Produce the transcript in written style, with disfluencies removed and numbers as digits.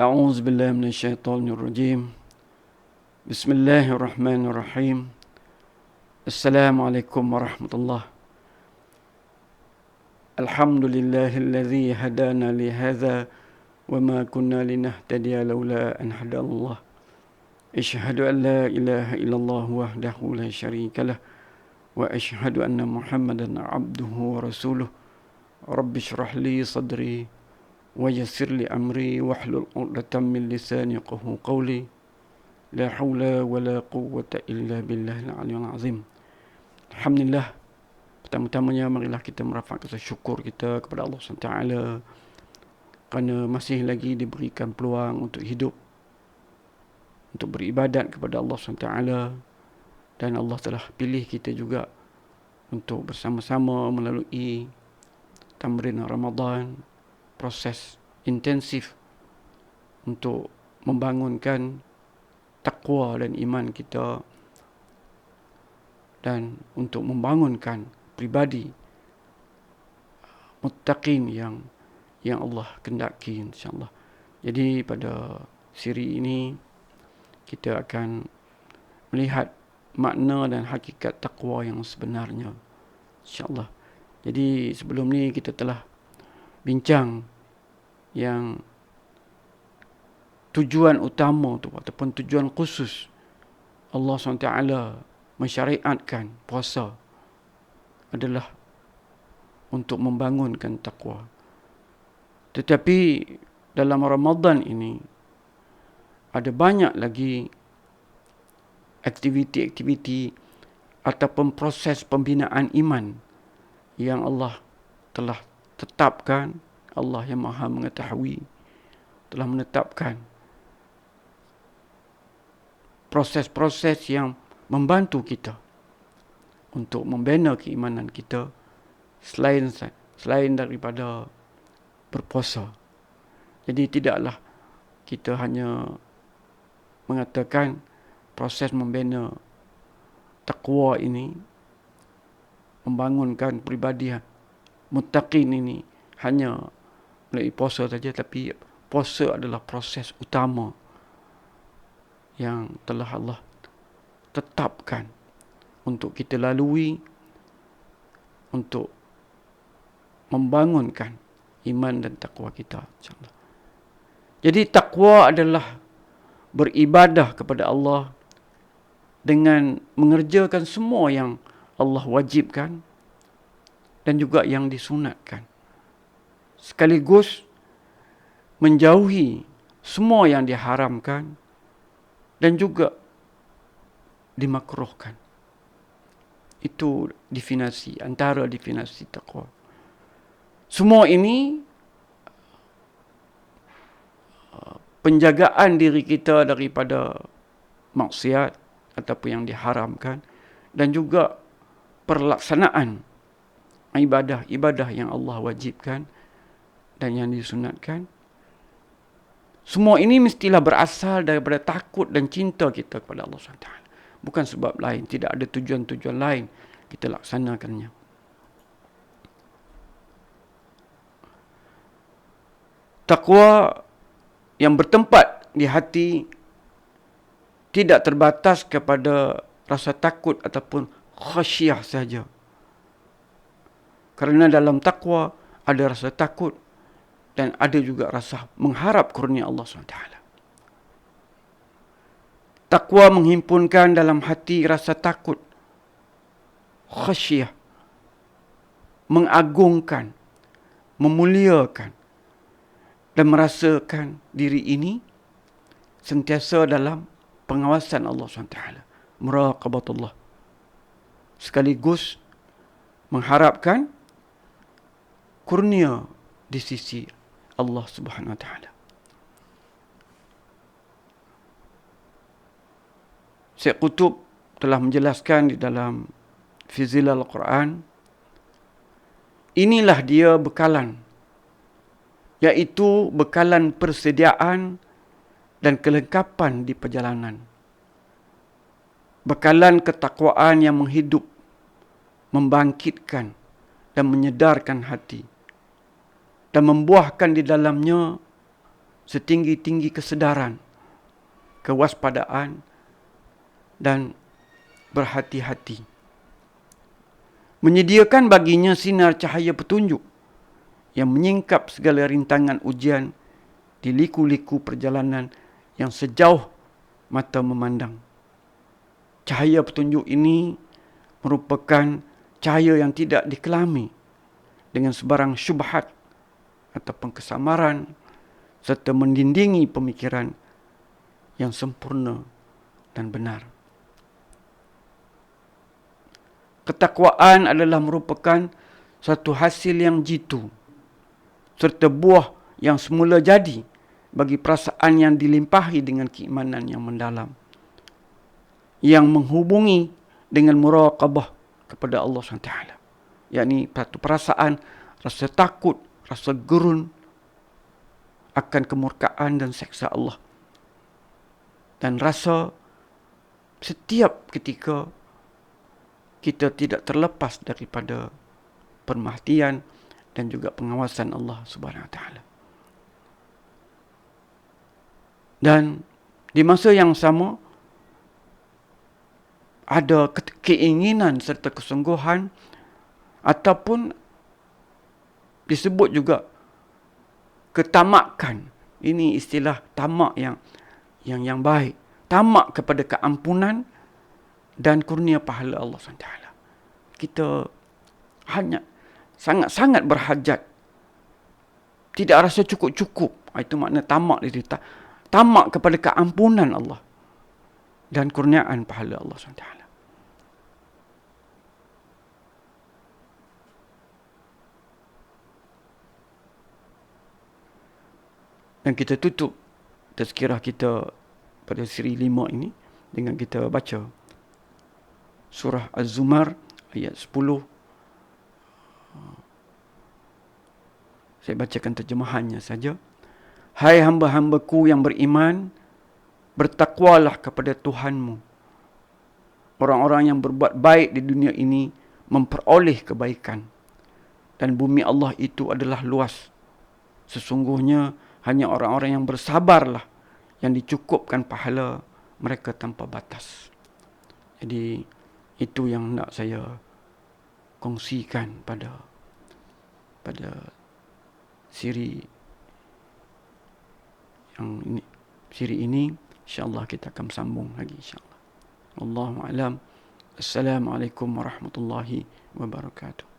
أعوذ بالله من الشيطان الرجيم. بسم الله الرحمن الرحيم. السلام عليكم ورحمة الله. الحمد لله الذي هدانا لهذا وما كنا لنهتدي لولا أن هدانا الله. أشهد أن لا إله إلا الله وحده لا شريك له وأشهد أن محمدا عبده ورسوله. رب اشرح لي صدري ويسر لي أمري واحلل عقدة من لساني يفقهوا قولي. لا حول ولا قوة إلا بالله العلي العظيم. Alhamdulillah. Pertama-tamanya marilah kita merafakkan syukur kita kepada Allah SWT kerana masih lagi diberikan peluang untuk hidup, untuk beribadat kepada Allah SWT, dan Allah telah pilih kita juga untuk bersama-sama melalui tamrin Ramadan, proses intensif untuk membangunkan takwa dan iman kita dan untuk membangunkan pribadi muttaqin yang Allah kendaki, insyaAllah. Jadi pada siri ini kita akan melihat makna dan hakikat takwa yang sebenarnya, insyaAllah. Jadi sebelum ni kita telah bincang yang tujuan utama tu ataupun tujuan khusus Allah SWT mensyariatkan puasa adalah untuk membangunkan takwa. Tetapi dalam Ramadan ini ada banyak lagi aktiviti-aktiviti ataupun proses pembinaan iman yang Allah telah tetapkan. Allah yang Maha Mengetahui telah menetapkan proses-proses yang membantu kita untuk membina keimanan kita selain daripada berpuasa. Jadi tidaklah kita hanya mengatakan proses membina takwa ini, membangunkan pribadi muttaqin ini hanya melalui puasa saja, tapi puasa adalah proses utama yang telah Allah tetapkan untuk kita lalui untuk membangunkan iman dan takwa kita, insyaAllah. Jadi takwa adalah beribadah kepada Allah dengan mengerjakan semua yang Allah wajibkan dan juga yang disunatkan, sekaligus menjauhi semua yang diharamkan dan juga dimakruhkan. Itu antara definisi takwa. Semua ini penjagaan diri kita daripada maksiat ataupun yang diharamkan, dan juga perlaksanaan ibadah yang Allah wajibkan dan yang disunatkan. Semua ini mestilah berasal daripada takut dan cinta kita kepada Allah SWT. Bukan sebab lain, tidak ada tujuan-tujuan lain kita laksanakannya. Takwa yang bertempat di hati tidak terbatas kepada rasa takut ataupun khasyah saja. Kerana dalam takwa ada rasa takut dan ada juga rasa mengharap kurnia Allah SWT. Takwa menghimpunkan dalam hati rasa takut, khasyah, mengagungkan, memuliakan, dan merasakan diri ini sentiasa dalam pengawasan Allah SWT, muraqabatullah, sekaligus mengharapkan kurnia di sisi Allah Subhanahu Wa Taala. Syekh Qutb telah menjelaskan di dalam Fizilal Quran, inilah dia bekalan, iaitu bekalan persediaan dan kelengkapan di perjalanan. Bekalan ketakwaan yang menghidup, membangkitkan dan menyedarkan hati, dan membuahkan di dalamnya setinggi-tinggi kesedaran, kewaspadaan dan berhati-hati. Menyediakan baginya sinar cahaya petunjuk yang menyingkap segala rintangan ujian di liku-liku perjalanan yang sejauh mata memandang. Cahaya petunjuk ini merupakan cahaya yang tidak dikelami dengan sebarang syubhat ataupun kesamaran, serta mendindingi pemikiran yang sempurna dan benar. Ketakwaan adalah merupakan satu hasil yang jitu, serta buah yang semula jadi bagi perasaan yang dilimpahi dengan keimanan yang mendalam, yang menghubungi dengan muraqabah kepada Allah SWT, yakni satu perasaan rasa takut, rasa gerun akan kemurkaan dan seksa Allah, dan rasa setiap ketika kita tidak terlepas daripada perhatian dan juga pengawasan Allah Subhanahu Wa Taala. Dan di masa yang sama ada keinginan serta kesungguhan, ataupun disebut juga ketamakan. Ini istilah tamak yang baik. Tamak kepada keampunan dan kurnia pahala Allah SWT. Kita hanya sangat-sangat berhajat, tidak rasa cukup-cukup. Itu makna tamak diri. Tamak kepada keampunan Allah dan kurniaan pahala Allah SWT. Dan kita tutup tazkirah kita pada siri 5 ini dengan kita baca surah Az-Zumar ayat 10. Saya bacakan terjemahannya saja. Hai hamba-hambaku yang beriman, bertakwalah kepada Tuhanmu. Orang-orang yang berbuat baik di dunia ini memperoleh kebaikan, dan bumi Allah itu adalah luas. Sesungguhnya hanya orang-orang yang bersabarlah yang dicukupkan pahala mereka tanpa batas. Jadi itu yang nak saya kongsikan pada siri yang ini. Siri ini insya-Allah kita akan sambung lagi insya-Allah. Wallahu a'lam. Assalamualaikum warahmatullahi wabarakatuh.